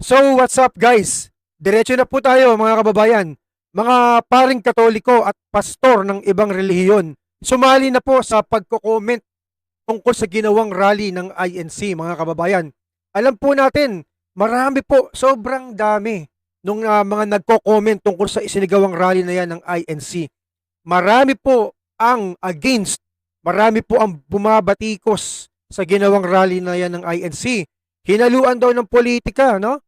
So, what's up guys? Diretso na po tayo mga kababayan. Mga paring katoliko at pastor ng ibang relihiyon, sumali na po sa pagko-comment tungkol sa ginawang rally ng INC mga kababayan. Alam po natin, marami po, sobrang dami nung mga nagko-comment tungkol sa isinigawang rally na yan ng INC. Marami po ang against, marami po ang bumabatikos sa ginawang rally na yan ng INC. Hinaluan daw ng politika, no?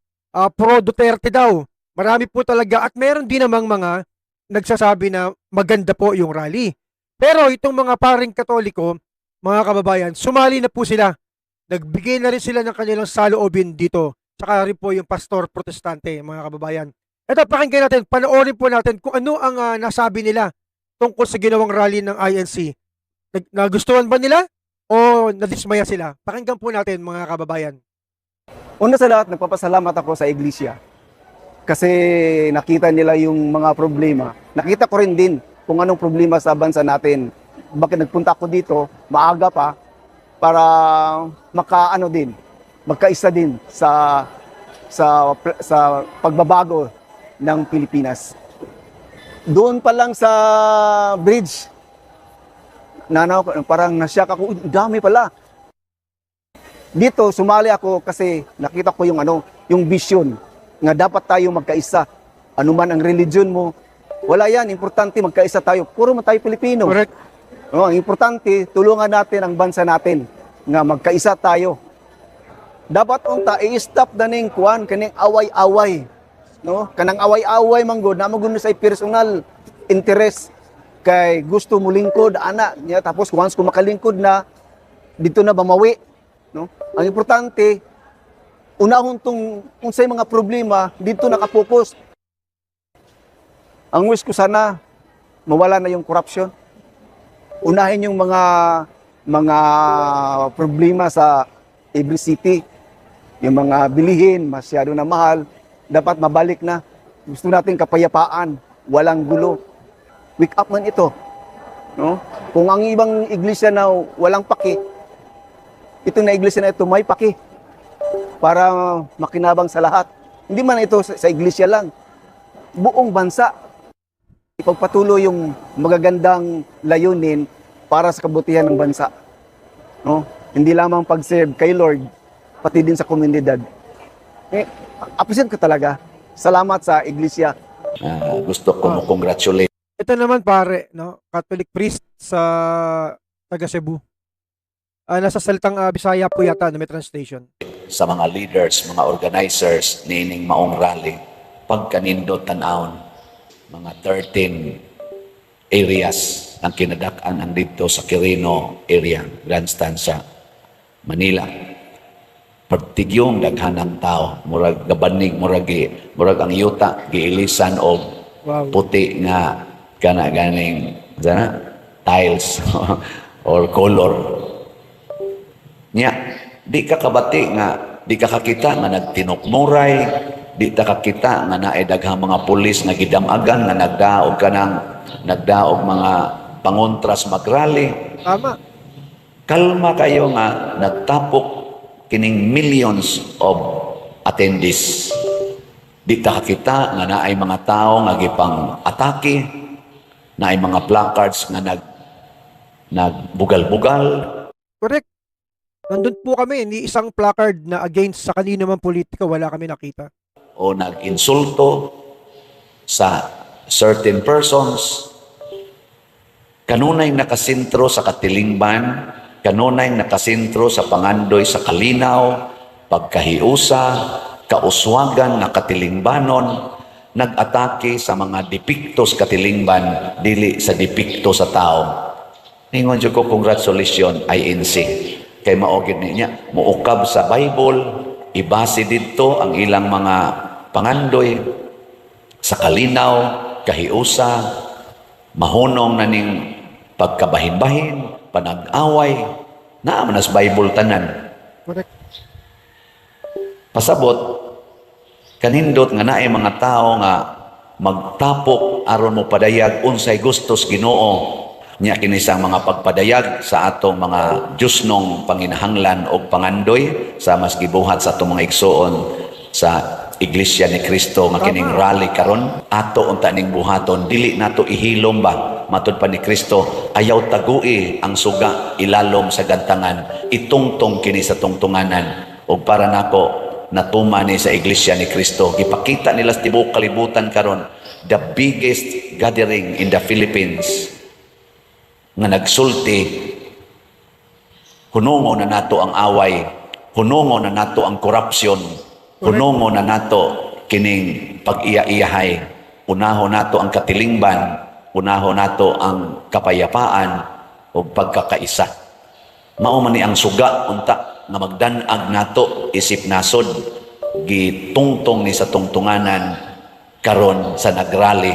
Pro Duterte daw. Marami po talaga at meron din namang mga nagsasabi na maganda po yung rally. Pero itong mga paring katoliko, mga kababayan, sumali na po sila. Nagbigay na rin sila ng kanilang saloobin dito. Tsaka rin po yung pastor protestante, mga kababayan. Ito, pakinggan natin, panoorin po natin kung ano ang nasabi nila tungkol sa ginawang rally ng INC. Nagustuhan ba nila o nadismaya sila? Pakinggan po natin, mga kababayan. Una sa lahat, nagpapasalamat ako sa iglesia kasi nakita nila yung mga problema. Nakita ko rin din kung anong problema sa bansa natin. Bakit nagpunta ako dito, maaga pa, para magkaisa din sa pagbabago ng Pilipinas. Doon pa lang sa bridge, parang nasyak ako, dami pala. Dito, sumali ako kasi nakita ko yung vision nga dapat tayo magkaisa. Ano man ang religion mo, wala yan. Importante magkaisa tayo. Puro man tayo Pilipino. Correct. Ang importante, tulungan natin ang bansa natin nga magkaisa tayo. Dapat unta, i-stop na ning kaning away-away. No? Kanang away-away manggod, na maguno sa personal interest kay gusto mo lingkod, anak niya. Tapos once kung makalingkod na, dito na bamawi. No? Ang importante, unahon kung sa mga problema, dito nakapokus. Ang wish ko sana, mawala na yung corruption. Unahin yung mga problema sa every city. Yung mga bilihin, masyado na mahal, dapat mabalik na. Gusto natin kapayapaan, walang gulo. Wake up man ito. No? Kung ang ibang iglesia na walang paki, ito na iglesia na ito may paki para makinabang sa lahat. Hindi man ito sa iglesia lang. Buong bansa. Ipagpatuloy yung magagandang layunin para sa kabutihan ng bansa. No? Hindi lamang pag-serve kay Lord, pati din sa komunidad. Appreciate ko talaga. Salamat sa iglesia. Gusto ko mo-congratulate. Ito naman pare, no? Catholic priest sa taga Cebu. Nasa salitang Bisaya po yata na may translation. Sa mga leaders, mga organizers, nining maong rally, pagkanindot tanawon, mga 13 areas ang kinadak-an ang dito sa Quirino area, Grand Stanza, Manila. Partigyong daghanang tao, murag gabanig, murag ang yuta, giilisan o puti nga ganing tiles or color. Nya, di ka kabati nga, di ka kakita nga nagtinukmuray, di ka kakita nga naay daghang mga pulis nga gidamagan nga nagdaog mga pangontras magrally. Tama. Kalma kayo nga nagtapok kining millions of attendees. Di ka kakita nga naay mga tao nga gipang atake, naay mga placards nga nagbugal-bugal. Correct. Nandun po kami, ni isang placard na against sa kanino man politika, wala kami nakita. O nag-insulto sa certain persons, kanunay nakasentro sa katilingban, kanunay nakasentro sa pangandoy sa kalinaw, pagkahiusa, kauswagan na katilingbanon, nag-atake sa mga depikto sa katilingban, dili sa depikto sa tao. Ningon ko, congratulations, INC. Kay maogid niya, muukab sa Bible, ibase dito ang ilang mga pangandoy sa kalinaw, kahiusa, mahunong na ning pagkabahin-bahin, panag-away, naaman as Bible tanan. Correct. Pasabot, kanindot nga naay mga tao nga magtapok aron mo padayag unsay gustos Ginoo. Nya kini sa mga pagpadayag sa atong mga Diosnong panginahanglan o pangandoy sa mas gibuhat sa atong mga igsoon sa Iglesia ni Kristo nga kining Tama. rally karon, ato unta ning buhaton, dili nato ihilom ba matud pa ni Kristo, ayaw tagui ang suga ilalom sa gantangan, itungtong kini sa tungtunganan. Og para nako natuma ni sa Iglesia ni Kristo, gipakita nila sa tibuok kalibutan karon, the biggest gathering in the Philippines nga nagsulti, hunungo na nato ang away, hunungo na nato ang korupsyon, hunungo na nato kining pag-iya-iyahay, unaho nato ang katilingban, unaho nato ang kapayapaan o pagkakaisa. Mao man ni ang suga unta nga magdanag nato isip nasod, gitungtong ni sa tungtunganan karon sa nagrally.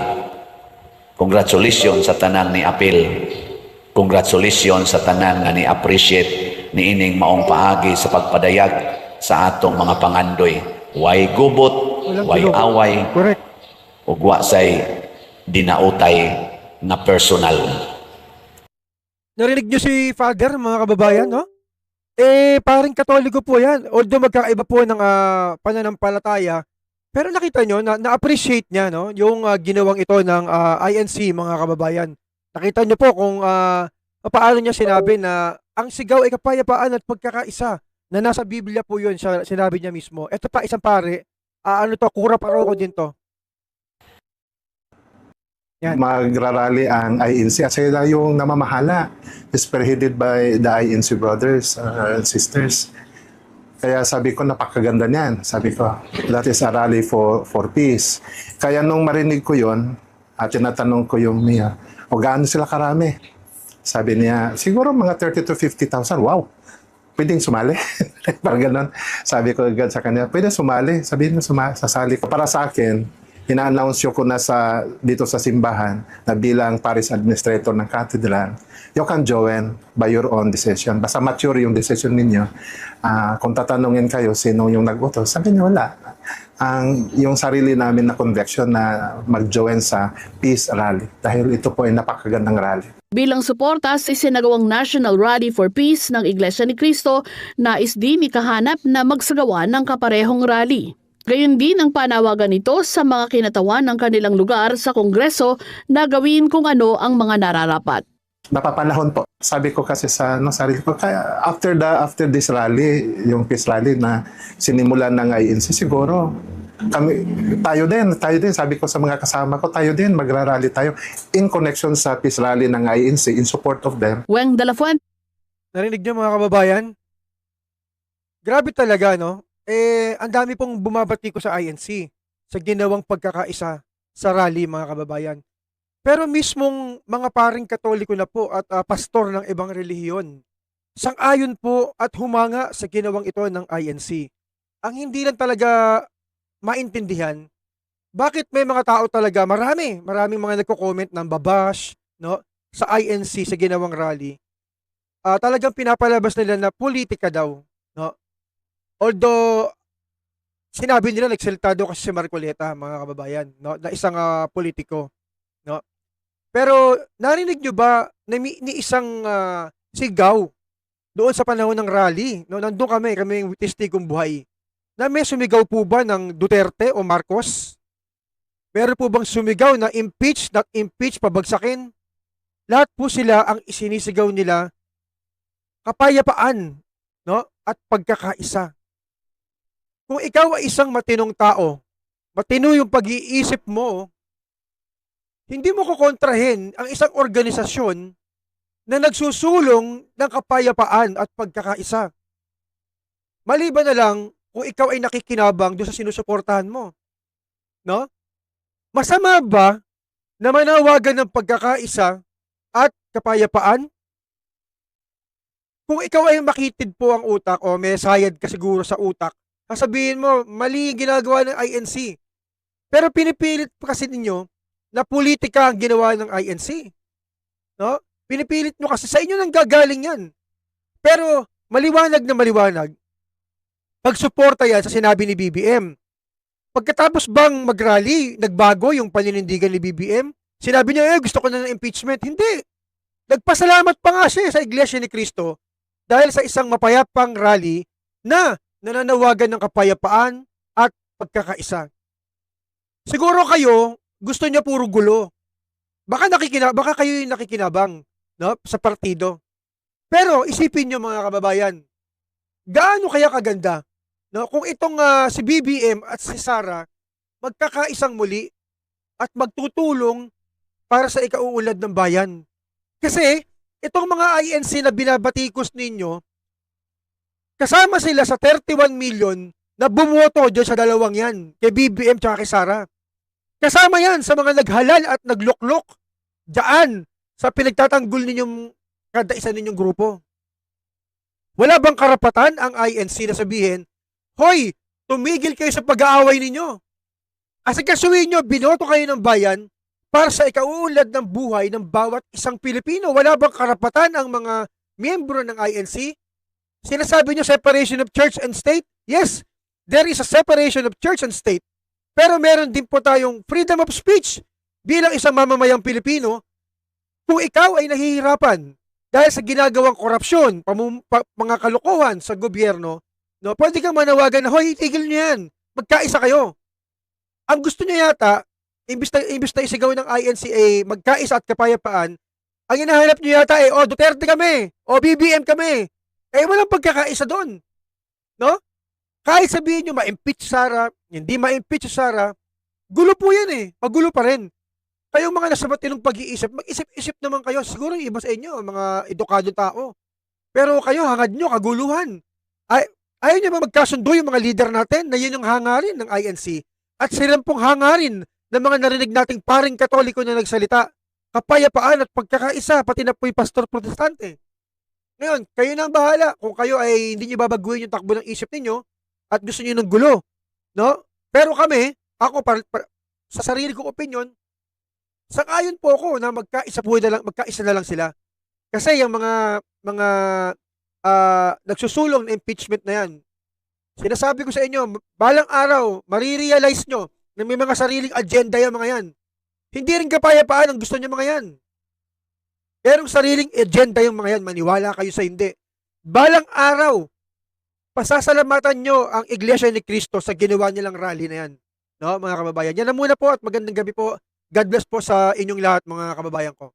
Congratulations sa tanan ni apil. Congratulations sa tanan nga ni appreciate ni ining maong paagi sa pagpadayag sa atong mga pangandoy. Way gubot, Walang way gulo. away, Correct. ug wa say dinautay na personal. Narinig niyo si Father, mga kababayan, no? Paring Katoliko po yan. Although magkakaiba po ng pananampalataya, pero nakita nyo, na-appreciate niya, no? Yung ginawang ito ng INC, mga kababayan. Nakita nyo po kung paano niya sinabi na ang sigaw ay kapayapaan at pagkakaisa, na nasa Biblia po yun, sinabi niya mismo. Ito pa, isang pare, kura paroko din to. Yan. Magrarally ang INC at sila yung namamahala, spearheaded by the INC brothers and sisters. Kaya sabi ko, napakaganda niyan. Sabi ko, that is a rally for peace. Kaya nung marinig ko yon at tinatanong ko yung Mia, o gaano sila karami? Sabi niya, siguro mga 30 to 50,000. Wow! Pwedeng sumali? Parang ganon. Sabi ko agad sa kanya, pwede sumali. Sabihin mo, sasali ko. Para sa akin, ina-announce ko na dito sa simbahan na bilang Parish Administrator ng Cathedral, you can join by your own decision. Basta mature yung decision ninyo. Kung tatanungin kayo sino yung nag-utos, sabi niyo wala. Yung sarili namin na conviction na mag-join sa Peace Rally dahil ito po ay napakagandang rally. Bilang suporta sa isinagawang National Rally for Peace ng Iglesia ni Cristo, nais din ikahanap na magsagawa ng kaparehong rally. Gayon din ang panawagan nito sa mga kinatawan ng kanilang lugar sa Kongreso na gawin kung ano ang mga nararapat. Napapanahon po. Sabi ko kasi sa sarili ko, kaya after this rally, yung peace rally na sinimulan ng INC, siguro tayo din, sabi ko sa mga kasama ko, tayo din, magrarally tayo in connection sa peace rally ng INC in support of them. Weng de la Fuente. Narinig niyo, mga kababayan? Grabe talaga, no? Ang dami pong bumabati ko sa INC sa ginawang pagkakaisa sa rally, mga kababayan. Pero mismong mga paring Katoliko na po at pastor ng ibang relihiyon, sang-ayon po at humanga sa ginawang ito ng INC. Ang hindi lang talaga maintindihan, bakit may mga tao talaga, maraming mga nagko-comment ng babash, no, sa INC sa ginawang rally. Talagang pinapalabas nila na politika daw, no? Although sinabi nila nagsalita daw kasi si Marcoleta, mga kababayan, no, na isang politiko, no. Pero narinig nyo ba na ni isang sigaw doon sa panahon ng rally, no, nandun kami yung testigong buhay, na may sumigaw po ba ng Duterte o Marcos? Meron po bang sumigaw na impeach, not impeach, pabagsakin? Lahat po sila ang isinisigaw nila kapayapaan, no, at pagkakaisa. Kung ikaw ay isang matinong tao, matino yung pag-iisip mo, hindi mo kukontrahin ang isang organisasyon na nagsusulong ng kapayapaan at pagkakaisa. Maliban na lang kung ikaw ay nakikinabang doon sa sinusuportahan mo. No? Masama ba na manawagan ng pagkakaisa at kapayapaan? Kung ikaw ay makitid po ang utak o may sayad ka siguro sa utak, sasabihin mo, mali yung ginagawa ng INC. Pero pinipilit pa kasi ninyo na politika ang ginawa ng INC. No? Pinipilit nyo kasi sa inyo nang gagaling yan. Pero maliwanag na maliwanag, pagsuporta yan sa sinabi ni BBM. Pagkatapos bang mag-rally, nagbago yung paninindigan ni BBM? Sinabi niya, gusto ko na ng impeachment. Hindi. Nagpasalamat pa nga siya sa Iglesia ni Cristo dahil sa isang mapayapang rally na nananawagan ng kapayapaan at pagkakaisa. Siguro kayo, gusto niya puro gulo. Baka kayo yung nakikinabang, no, sa partido. Pero isipin niyo mga kababayan, gaano kaya kaganda, no, kung itong si BBM at si Sara magkakaisang muli at magtutulong para sa ikauunlad ng bayan. Kasi itong mga INC na binabatikos ninyo, kasama sila sa 31 million na bumoto dyan sa dalawang yan, kay BBM at kay Sara. Kasama yan sa mga naghalal at nagluklok dyan sa pinagtatanggol ninyong kada isa ninyong grupo. Wala bang karapatan ang INC na sabihin, hoy, tumigil kayo sa pag-aaway ninyo. Asikasuhin nyo, binoto kayo ng bayan para sa ikauunlad ng buhay ng bawat isang Pilipino. Wala bang karapatan ang mga miyembro ng INC? Sinasabi nyo separation of church and state? Yes, there is a separation of church and state. Pero meron din po tayong freedom of speech bilang isang mamamayang Pilipino. Kung ikaw ay nahihirapan dahil sa ginagawang korupsyon, mga kalokohan sa gobyerno, no, pwede kang manawagan na, hoy, itigil nyo yan. Magkaisa kayo. Ang gusto niya yata, imbis na isigaw ng INC magkaisa at kapayapaan, ang hinahanap niyo yata Duterte kami, BBM kami. Walang pagkakaisa doon. No? Kahit sabihin niyo ma-impeach Sara, hindi ma-impeach Sara, gulo po yan Magulo pa rin. Kayong mga nasa matinong pag-iisip, mag-isip-isip naman kayo. Siguro yung iba sa inyo, mga edukadong tao. Pero kayo, hangad nyo, kaguluhan. Ayaw nyo ba magkasundo yung mga leader natin na yun yung hangarin ng INC? At silang pong hangarin ng mga narinig nating paring Katoliko na nagsalita, kapayapaan at pagkakaisa, pati na po yung pastor protestante. Ngayon, kayo na ang bahala kung kayo ay hindi nyo babaguhin yung takbo ng isip ninyo at gusto nyo ng gulo. No? Pero kami, ako sa sarili kong opinion, sangayon po ako na magkaisa na lang sila. Kasi yung mga nagsusulong na impeachment na yan, sinasabi ko sa inyo, balang araw, marirealize nyo na may mga sariling agenda yung mga yan. Hindi rin kapayapaan ang gusto nyo mga yan. Merong sariling agenda yung mga yan, maniwala kayo sa hindi. Balang araw, pasasalamatan nyo ang Iglesia ni Cristo sa ginawa nilang rally na yan. No, mga kababayan. Yan na muna po at magandang gabi po. God bless po sa inyong lahat, mga kababayan ko.